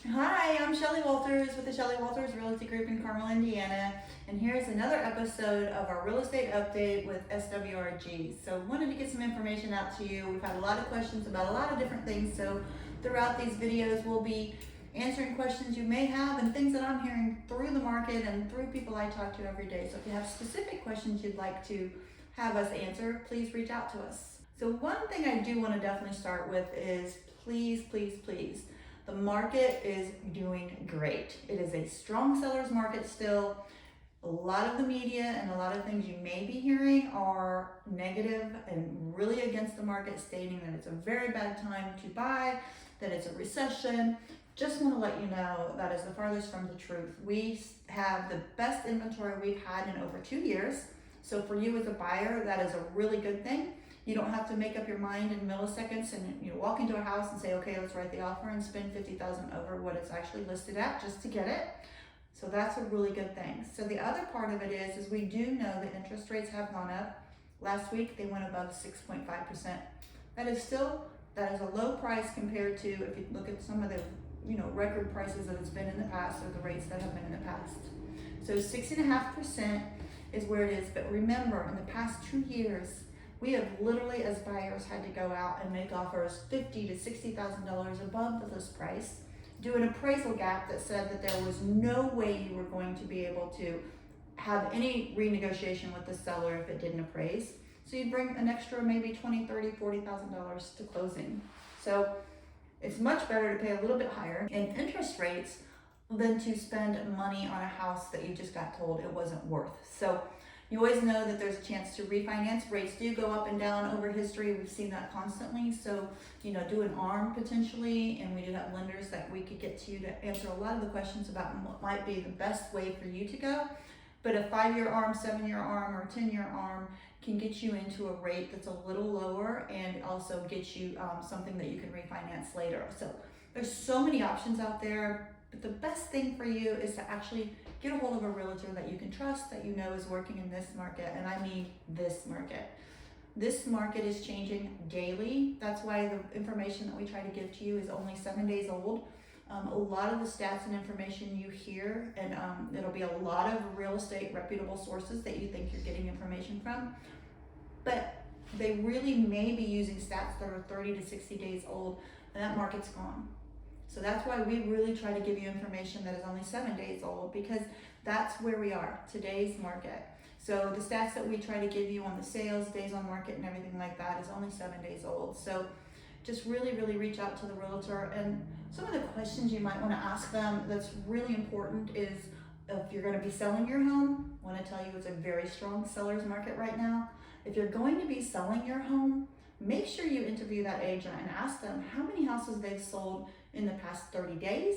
Hi, I'm Shelly Walters with the Shelly Walters Realty Group in Carmel, Indiana, and here's another episode of our real estate update with SWRG. So wanted to get some information out to you. We've had a lot of questions about a lot of different things, so throughout these videos we'll be answering questions you may have and things that I'm hearing through the market and through people I talk to every day. So if you have specific questions you'd like to have us answer, please reach out to us. So one thing I do want to definitely start with is please, the market is doing great. It is a strong seller's market still. A lot of the media and a lot of things you may be hearing are negative and really against the market, stating that it's a very bad time to buy, that it's a recession. Just want to let you know that is the farthest from the truth. We have the best inventory we've had in over 2 years. So for you as a buyer, that is a really good thing. You don't have to make up your mind in milliseconds and walk into a house and say, okay, let's write the offer and spend $50,000 over what it's actually listed at just to get it. So that's a really good thing. So the other part of it is we do know that interest rates have gone up. Last week they went above 6.5%. That is a low price compared to if you look at some of the record prices that it's been in the past or the rates that have been in the past. So 6.5% is where it is. But remember, in the past 2 years, we have literally, as buyers, had to go out and make offers $50,000 to $60,000 above the list price, do an appraisal gap that said that there was no way you were going to be able to have any renegotiation with the seller if it didn't appraise. So you'd bring an extra maybe $20,000, $30,000, $40,000 to closing. So it's much better to pay a little bit higher in interest rates than to spend money on a house that you just got told it wasn't worth. So you always know that there's a chance to refinance. Rates do go up and down over history. We've seen that constantly. So, do an ARM potentially, and we do have lenders that we could get to answer a lot of the questions about what might be the best way for you to go. But a 5-year ARM, 7-year ARM, or 10-year ARM can get you into a rate that's a little lower and also get you something that you can refinance later. So there's so many options out there. But the best thing for you is to actually get a hold of a realtor that you can trust, that you know is working in this market, and I mean this market. This market is changing daily. That's why the information that we try to give to you is only 7 days old. A lot of the stats and information you hear, and it'll be a lot of real estate reputable sources that you think you're getting information from, but they really may be using stats that are 30 to 60 days old, and that market's gone. So that's why we really try to give you information that is only 7 days old, because that's where we are, today's market. So the stats that we try to give you on the sales, days on market, and everything like that is only 7 days old. So just really reach out to the realtor. And some of the questions you might want to ask them that's really important is, if you're going to be selling your home, I want to tell you it's a very strong seller's market right now. If you're going to be selling your home, make sure you interview that agent and ask them how many houses they've sold in the past 30 days,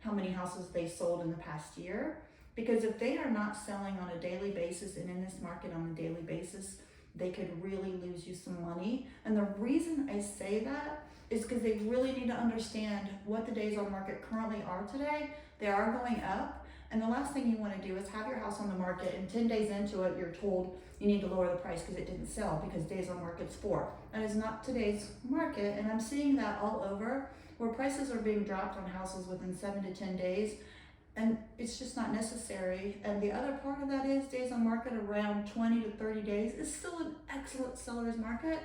how many houses they sold in the past year. Because if they are not selling on a daily basis and in this market on a daily basis, they could really lose you some money. And the reason I say that is because they really need to understand what the days on market currently are today. They are going up. And the last thing you want to do is have your house on the market and 10 days into it, you're told you need to lower the price because it didn't sell because days on market's 4. That is not today's market. And I'm seeing that all over, where prices are being dropped on houses within 7 to 10 days. And it's just not necessary. And the other part of that is days on market around 20 to 30 days is still an excellent seller's market.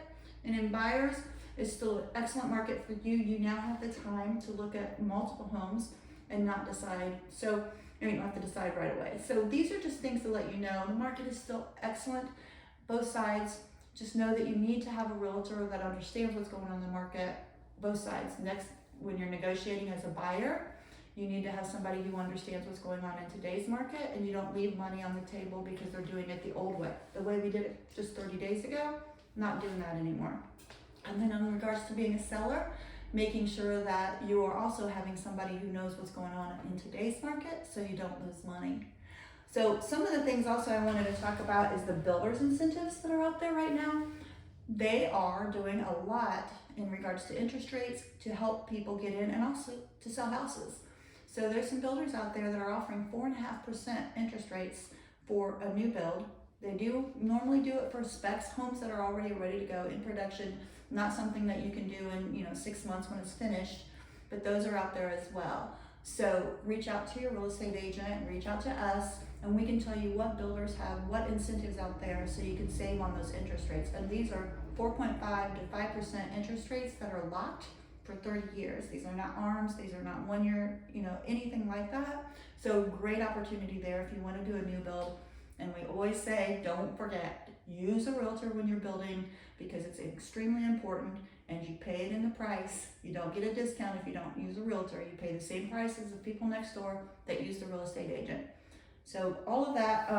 And in buyers, it's still an excellent market for you. You now have the time to look at multiple homes and not decide. So you don't have to decide right away. So these are just things to let you know. The market is still excellent, both sides. Just know that you need to have a realtor that understands what's going on in the market, both sides. Next, when you're negotiating as a buyer, you need to have somebody who understands what's going on in today's market, and you don't leave money on the table because they're doing it the old way. The way we did it just 30 days ago, not doing that anymore. And then in regards to being a seller, making sure that you are also having somebody who knows what's going on in today's market so you don't lose money. So some of the things also I wanted to talk about is the builders incentives that are out there right now. They are doing a lot in regards to interest rates to help people get in and also to sell houses. So there's some builders out there that are offering 4.5% interest rates for a new build. They do normally do it for specs, homes that are already ready to go in production, not something that you can do in 6 months when it's finished, but those are out there as well. So reach out to your real estate agent, reach out to us, and we can tell you what builders have, what incentives out there, so you can save on those interest rates. And these are 4.5 to 5% interest rates that are locked for 30 years. These are not ARMs, these are not 1 year, anything like that. So great opportunity there if you want to do a new build. And we always say, don't forget, use a realtor when you're building, because it's extremely important, and you pay it in the price. You don't get a discount if you don't use a realtor. You pay the same price as the people next door that use the real estate agent. So all of that,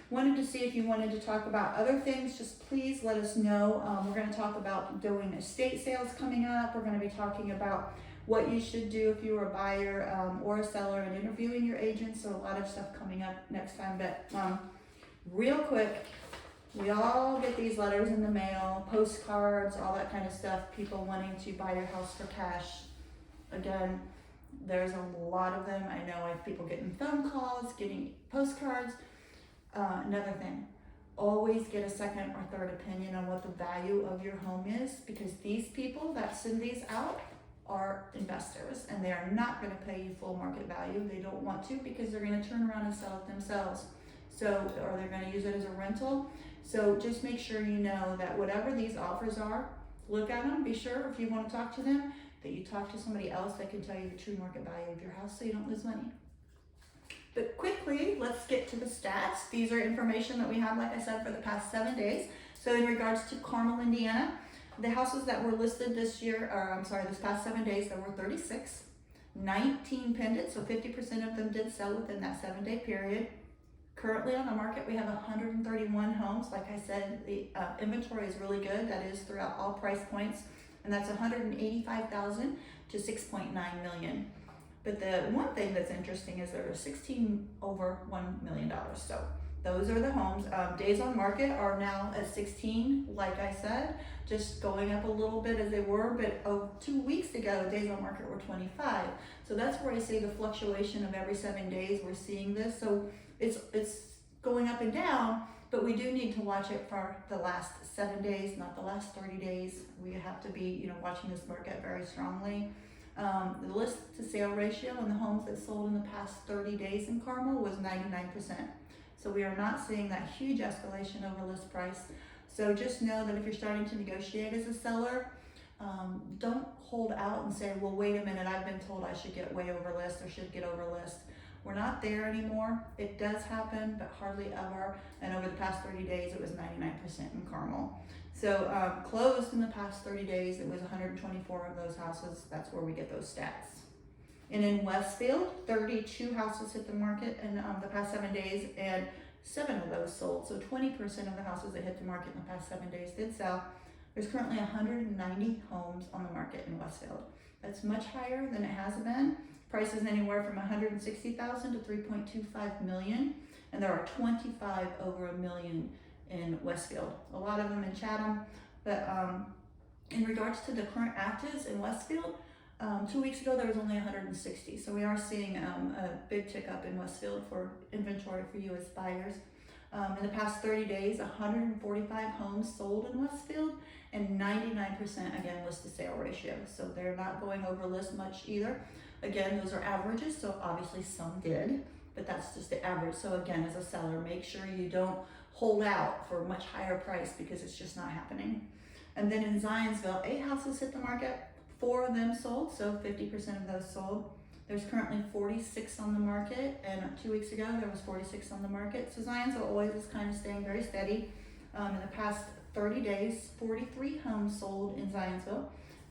wanted to see if you wanted to talk about other things, just please let us know. We're going to talk about doing estate sales coming up. We're going to be talking about what you should do if you were a buyer or a seller, and interviewing your agent. So a lot of stuff coming up next time. But real quick, we all get these letters in the mail, postcards, all that kind of stuff, people wanting to buy your house for cash. Again, there's a lot of them. I know I have people getting phone calls, getting postcards. Another thing, always get a second or third opinion on what the value of your home is, because these people that send these out are investors, and they are not going to pay you full market value. They don't want to, because they're going to turn around and sell it themselves. So, or they're going to use it as a rental. So just make sure you know that whatever these offers are, look at them. Be sure, if you want to talk to them, that you talk to somebody else that can tell you the true market value of your house, so you don't lose money. But quickly, let's get to the stats. These are information that we have, like I said, for the past 7 days. So in regards to Carmel, Indiana, the houses that were listed this past 7 days, there were 36, 19 pended, so 50% of them did sell within that 7-day period. Currently on the market, we have 131 homes. Like I said, the inventory is really good. That is throughout all price points, and that's 185,000 to 6.9 million. But the one thing that's interesting is there are 16 over $1 million. So those are the homes. Days on market are now at 16, like I said, just going up a little bit as they were, but 2 weeks ago, days on market were 25. So that's where I say the fluctuation of every 7 days, we're seeing this. So it's going up and down, but we do need to watch it for the last 7 days, not the last 30 days. We have to be, watching this market very strongly. The list to sale ratio on the homes that sold in the past 30 days in Carmel was 99%. So we are not seeing that huge escalation over list price. So just know that if you're starting to negotiate as a seller, don't hold out and say, well, wait a minute, I've been told I should get way over list or should get over list. We're not there anymore. It does happen, but hardly ever. And over the past 30 days, it was 99% in Carmel. So closed in the past 30 days, it was 124 of those houses. That's where we get those stats. And in Westfield, 32 houses hit the market in the past 7 days, and 7 of those sold. So 20% of the houses that hit the market in the past 7 days did sell. There's currently 190 homes on the market in Westfield. That's much higher than it has been. Prices anywhere from 160,000 to 3.25 million, and there are 25 over $1 million in Westfield. A lot of them in Chatham, but in regards to the current actives in Westfield, 2 weeks ago there was only 160. So we are seeing a big tick up in Westfield for inventory for you as buyers. In the past 30 days, 145 homes sold in Westfield, and 99% again list to sale ratio. So they're not going over list much either. Again, those are averages, so obviously some did, but that's just the average. So again, as a seller, make sure you don't hold out for a much higher price, because it's just not happening. And then in Zionsville, 8 houses hit the market, 4 of them sold, so 50% of those sold. There's currently 46 on the market, and 2 weeks ago there was 46 on the market. So Zionsville always is kind of staying very steady. In the past 30 days, 43 homes sold in Zionsville.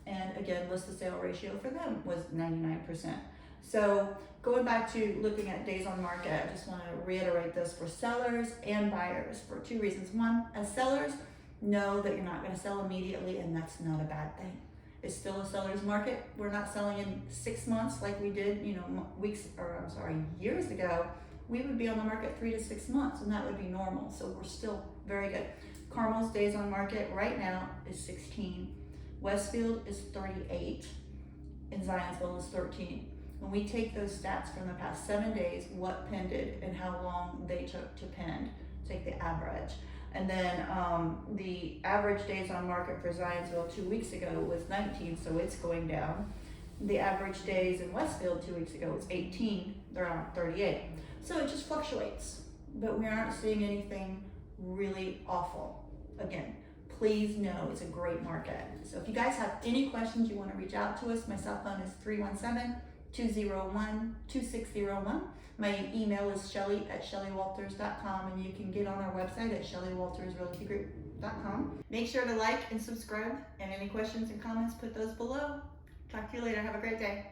And again, list to sale ratio for them was 99%. So going back to looking at days on market, I just want to reiterate this for sellers and buyers for 2 reasons. One, as sellers, know that you're not going to sell immediately, and that's not a bad thing. It's still a seller's market. We're not selling in 6 months like we did, years ago. We would be on the market 3 to 6 months, and that would be normal. So we're still very good. Carmel's days on market right now is 16. Westfield is 38, and Zionsville is 13. When we take those stats from the past 7 days, what pended and how long they took to pend, take the average. And then the average days on market for Zionsville 2 weeks ago was 19, so it's going down. The average days in Westfield 2 weeks ago was 18. They're on 38. So it just fluctuates, but we aren't seeing anything really awful. Again, please know it's a great market. So if you guys have any questions, you want to reach out to us. My cell phone is 317-201-2601. My email is shelly@shellywalters.com, and you can get on our website at shellywaltersrealtygroup.com. Make sure to like and subscribe, and any questions and comments, put those below. Talk to you later. Have a great day.